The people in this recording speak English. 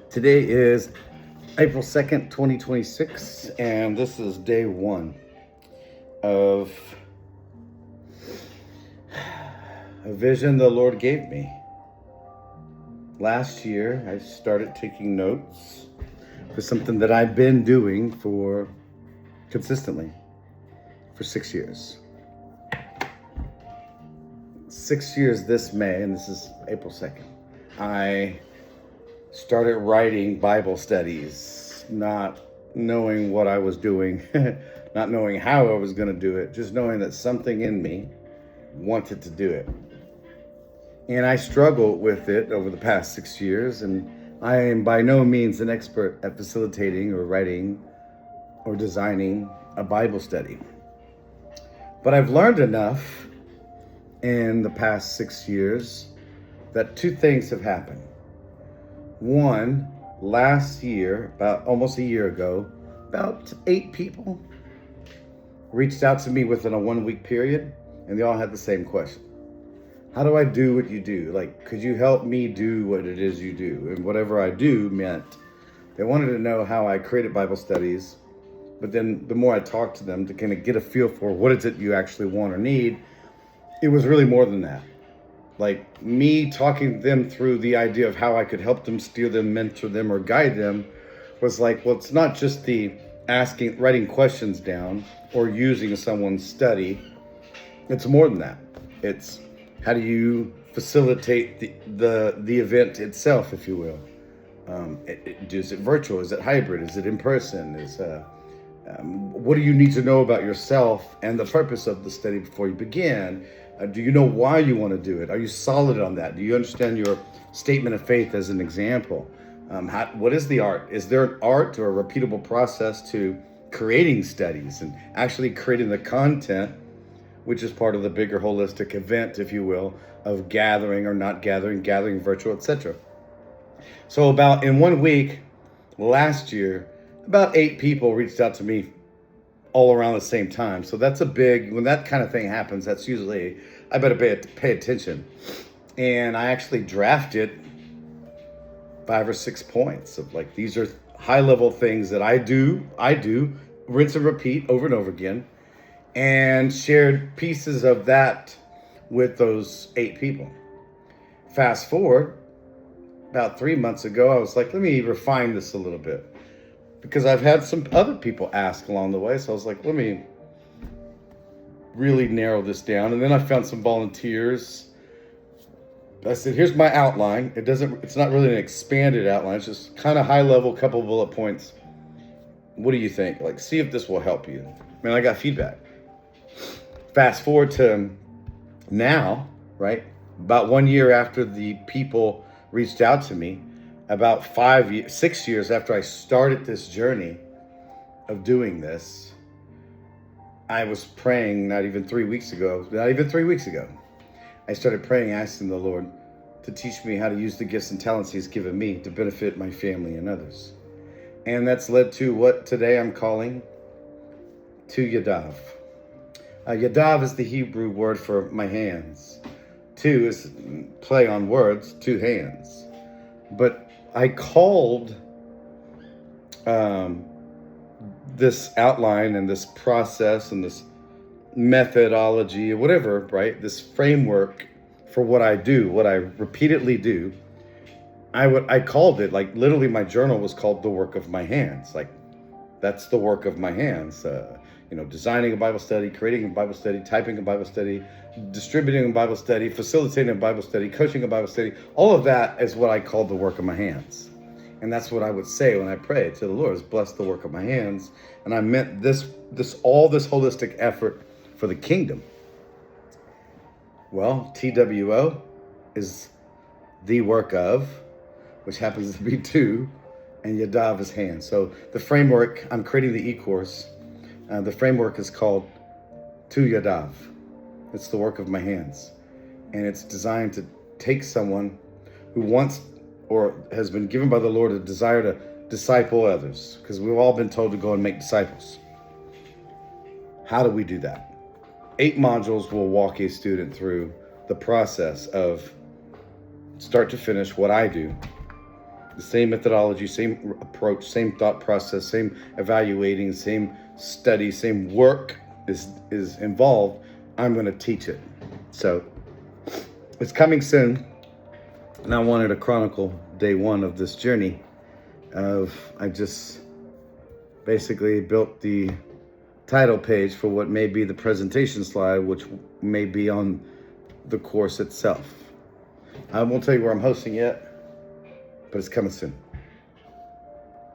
Today is April 2nd, 2026, and this is day one of a vision the Lord gave me. Last year, I started taking notes for something that I've been doing consistently for 6 years. 6 years this May, and this is April 2nd. I started writing Bible studies, not knowing what I was doing, not knowing how I was going to do it, just knowing that something in me wanted to do it. And I struggled with it over the past 6 years, and I am by no means an expert at facilitating or writing or designing a Bible study. But I've learned enough in the past 6 years that two things have happened. One, last year, about almost a year ago, about 8 people reached out to me within a 1-week period, and they all had the same question. How do I do what you do? Like, could you help me do what it is you do? And whatever I do meant they wanted to know how I created Bible studies. But then the more I talked to them to kind of get a feel for what is it you actually want or need, it was really more than that. Like me talking them through the idea of how I could help them, steer them, mentor them, or guide them was like, well, it's not just the writing questions down or using someone's study. It's more than that. It's how do you facilitate the event itself, if you will? Is it virtual? Is it hybrid? Is it in person? What do you need to know about yourself and the purpose of the study before you begin? Do you know why you want to do it? Are you solid on that? Do you understand your statement of faith as an example? What is the art? Is there an art or a repeatable process to creating studies and actually creating the content, which is part of the bigger holistic event, if you will, of gathering or not gathering, gathering virtual, etc. So about in 1 week last year, about 8 people reached out to me all around the same time. So that's when that kind of thing happens, that's usually, I better pay attention. And I actually drafted 5 or 6 points of like, these are high level things that I do, rinse and repeat over and over again, and shared pieces of that with those 8 people. Fast forward, about 3 months ago, I was like, let me refine this a little bit, because I've had some other people ask along the way. So I was like, let me really narrow this down. And then I found some volunteers. I said, here's my outline. It's not really an expanded outline. It's just kind of high level, couple bullet points. What do you think? Like, see if this will help you. Man, I got feedback. Fast forward to now, right? About 1 year after the people reached out to me, about 6 years after I started this journey of doing this, I was praying not even 3 weeks ago. I started praying, asking the Lord to teach me how to use the gifts and talents He's given me to benefit my family and others. And that's led to what today I'm calling Tu Yadav. Yadav is the Hebrew word for my hands. Tu is play on words, 2 hands. But I called this outline and this process and this methodology or whatever, right? This framework for what I do, what I repeatedly do. I called it, like, literally my journal was called the work of my hands. Like, that's the work of my hands. Designing a Bible study, creating a Bible study, typing a Bible study, distributing a Bible study, facilitating a Bible study, coaching a Bible study. All of that is what I call the work of my hands. And that's what I would say when I pray to the Lord, is bless the work of my hands. And I meant this holistic effort for the kingdom. Well, TWO is the work of, which happens to be 2, and Yadav is hands. So the framework, I'm creating the eCourse. The framework is called Tu Yadav. It's the work of my hands. And it's designed to take someone who wants or has been given by the Lord a desire to disciple others, because we've all been told to go and make disciples. How do we do that? 8 modules will walk a student through the process of start to finish what I do The same methodology, same approach, same thought process, same evaluating, same study, same work is involved. I'm going to teach it. So it's coming soon. And I wanted to chronicle day one of this journey I just basically built the title page for what may be the presentation slide, which may be on the course itself. I won't tell you where I'm hosting yet, but it's coming soon.